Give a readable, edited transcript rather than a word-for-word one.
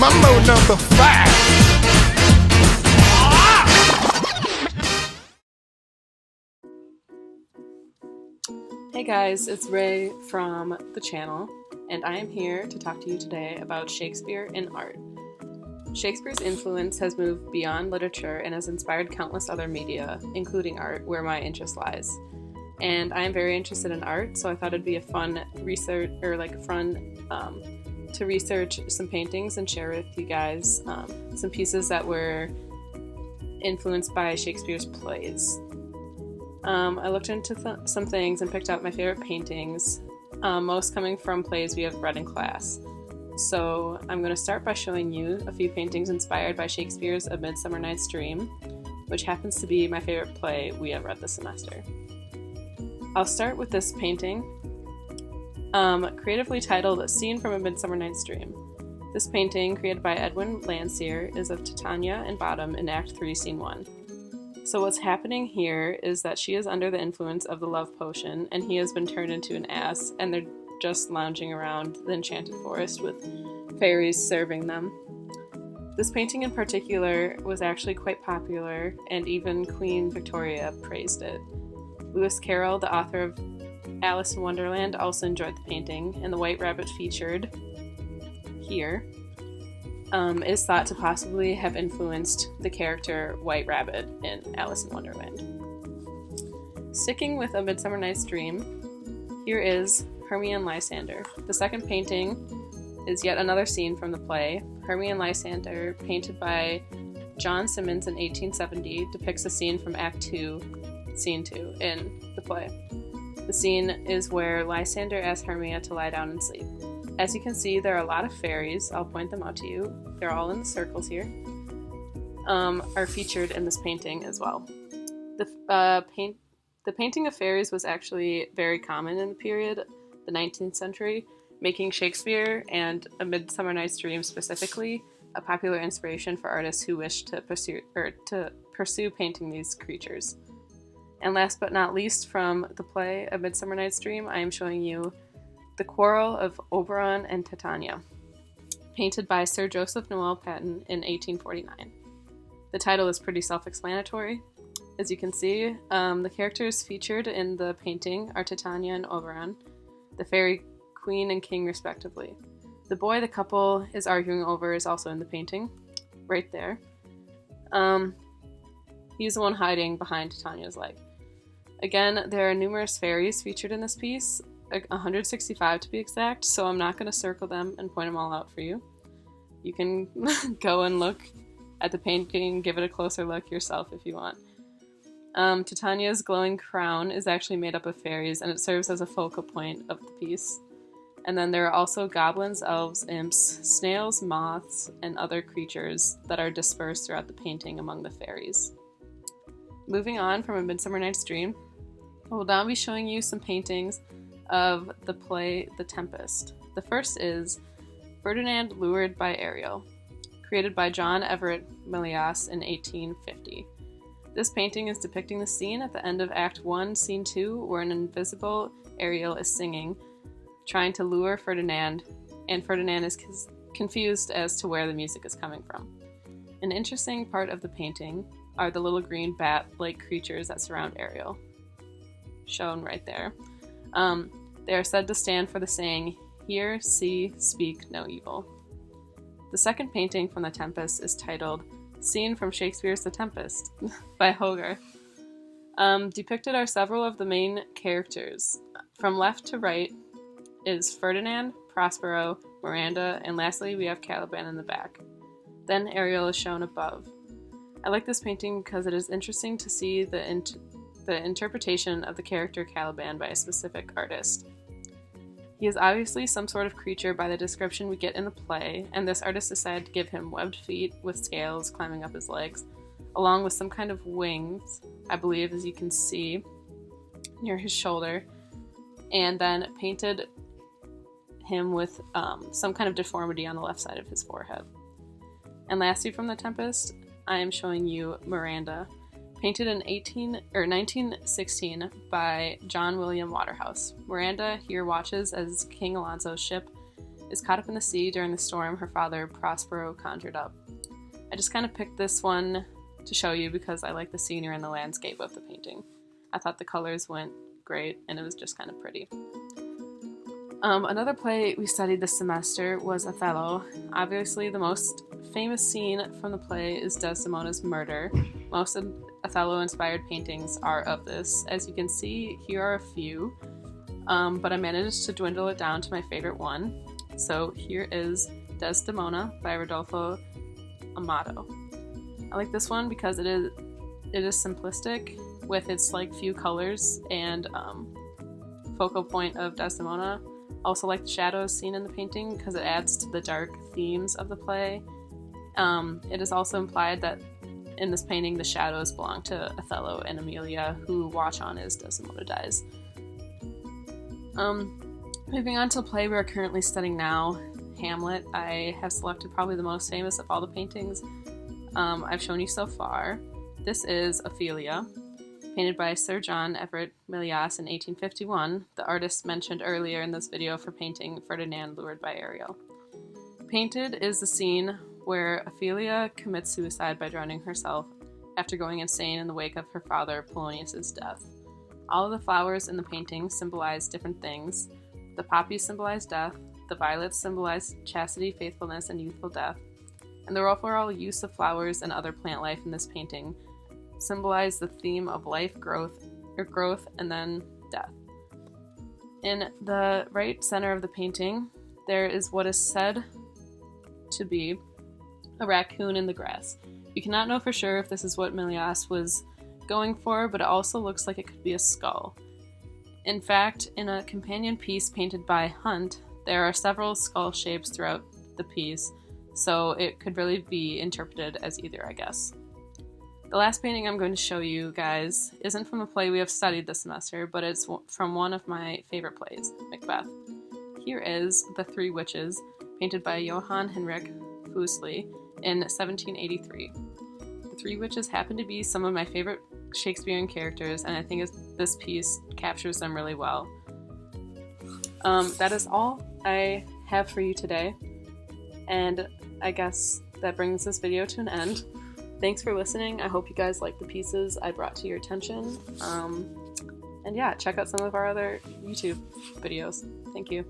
Mambo number 5. Hey guys, it's Ray from the channel, and I am here to talk to you today about Shakespeare and art. Shakespeare's influence has moved beyond literature and has inspired countless other media, including art, where my interest lies. And I am very interested in art, so I thought it'd be a fun research, to research some paintings and share with you guys some pieces that were influenced by Shakespeare's plays. I looked into some things and picked out my favorite paintings, most coming from plays we have read in class. So I'm going to start by showing you a few paintings inspired by Shakespeare's A Midsummer Night's Dream, which happens to be my favorite play we have read this semester. I'll start with this painting, creatively titled A Scene from A Midsummer Night's Dream. This painting, created by Edwin Landseer, is of Titania and Bottom in Act 3, Scene 1. So what's happening here is that she is under the influence of the love potion, and he has been turned into an ass, and they're just lounging around the enchanted forest with fairies serving them. This painting in particular was actually quite popular, and even Queen Victoria praised it. Lewis Carroll, the author of Alice in Wonderland, also enjoyed the painting, and the white rabbit featured here is thought to possibly have influenced the character White Rabbit in Alice in Wonderland. Sticking with A Midsummer Night's Dream, here is Hermia and Lysander. The second painting is yet another scene from the play. Hermia and Lysander, painted by John Simmons in 1870, depicts a scene from Act 2, Scene 2 in the play. The scene is where Lysander asks Hermia to lie down and sleep. As you can see, there are a lot of fairies. I'll point them out to you. They're all in the circles here. Are featured in this painting as well. The painting of fairies was actually very common in the period, the 19th century, making Shakespeare and A Midsummer Night's Dream specifically a popular inspiration for artists who wish to pursue painting these creatures. And last but not least, from the play A Midsummer Night's Dream, I am showing you The Quarrel of Oberon and Titania, painted by Sir Joseph Noel Paton in 1849. The title is pretty self-explanatory. As you can see, the characters featured in the painting are Titania and Oberon, the fairy queen and king respectively. The boy the couple is arguing over is also in the painting, right there. He's the one hiding behind Titania's leg. Again, there are numerous fairies featured in this piece, 165 to be exact, so I'm not going to circle them and point them all out for you. You can go and look at the painting, give it a closer look yourself if you want. Titania's glowing crown is actually made up of fairies, and it serves as a focal point of the piece. And then there are also goblins, elves, imps, snails, moths, and other creatures that are dispersed throughout the painting among the fairies. Moving on from A Midsummer Night's Dream, I will now be showing you some paintings of the play The Tempest. The first is Ferdinand Lured by Ariel, created by John Everett Milias in 1850. This painting is depicting the scene at the end of Act 1, Scene 2, where an invisible Ariel is singing, trying to lure Ferdinand, and Ferdinand is confused as to where the music is coming from. An interesting part of the painting are the little green bat-like creatures that surround Ariel, shown right there. They are said to stand for the saying, "Hear, see, speak no evil." The second painting from The Tempest is titled Scene from Shakespeare's The Tempest by Hogarth. Depicted are several of the main characters. From left to right is Ferdinand, Prospero, Miranda, and lastly we have Caliban in the back. Then Ariel is shown above. I like this painting because it is interesting to see the interpretation of the character Caliban by a specific artist. He is obviously some sort of creature by the description we get in the play, and this artist decided to give him webbed feet with scales climbing up his legs, along with some kind of wings, I believe, as you can see, near his shoulder, and then painted him with some kind of deformity on the left side of his forehead. And lastly from The Tempest, I am showing you Miranda, painted in 1916 by John William Waterhouse. Miranda here watches as King Alonso's ship is caught up in the sea during the storm her father Prospero conjured up. I just kind of picked this one to show you because I like the scenery and the landscape of the painting. I thought the colors went great and it was just kind of pretty. Another play we studied this semester was Othello. Obviously, the most famous scene from the play is Desdemona's murder. Most of Othello-inspired paintings are of this. As you can see, here are a few, but I managed to dwindle it down to my favorite one. So here is Desdemona by Rodolfo Amato. I like this one because it is simplistic with its like few colors and focal point of Desdemona. I also like the shadows seen in the painting because it adds to the dark themes of the play. It is also implied that in this painting the shadows belong to Othello and Emilia, who watch on as Desdemona dies. Moving on to the play we are currently studying now, Hamlet. I have selected probably the most famous of all the paintings I've shown you so far. This is Ophelia, painted by Sir John Everett Milias in 1851, the artist mentioned earlier in this video for painting Ferdinand lured by Ariel. Painted is the scene where Ophelia commits suicide by drowning herself after going insane in the wake of her father Polonius's death. All of the flowers in the painting symbolize different things. The poppies symbolize death, the violets symbolize chastity, faithfulness, and youthful death, and the overall use of flowers and other plant life in this painting symbolize the theme of life, growth, and then death. In the right center of the painting, there is what is said to be a raccoon in the grass. You cannot know for sure if this is what Milias was going for, but it also looks like it could be a skull. In fact, in a companion piece painted by Hunt, there are several skull shapes throughout the piece, so it could really be interpreted as either, I guess. The last painting I'm going to show you guys isn't from a play we have studied this semester, but it's from one of my favorite plays, Macbeth. Here is The Three Witches, painted by Johann Henrik Fuseli in 1783. The Three Witches happen to be some of my favorite Shakespearean characters, and I think this piece captures them really well. That is all I have for you today, and I guess that brings this video to an end. Thanks for listening. I hope you guys like the pieces I brought to your attention. And yeah, check out some of our other YouTube videos. Thank you.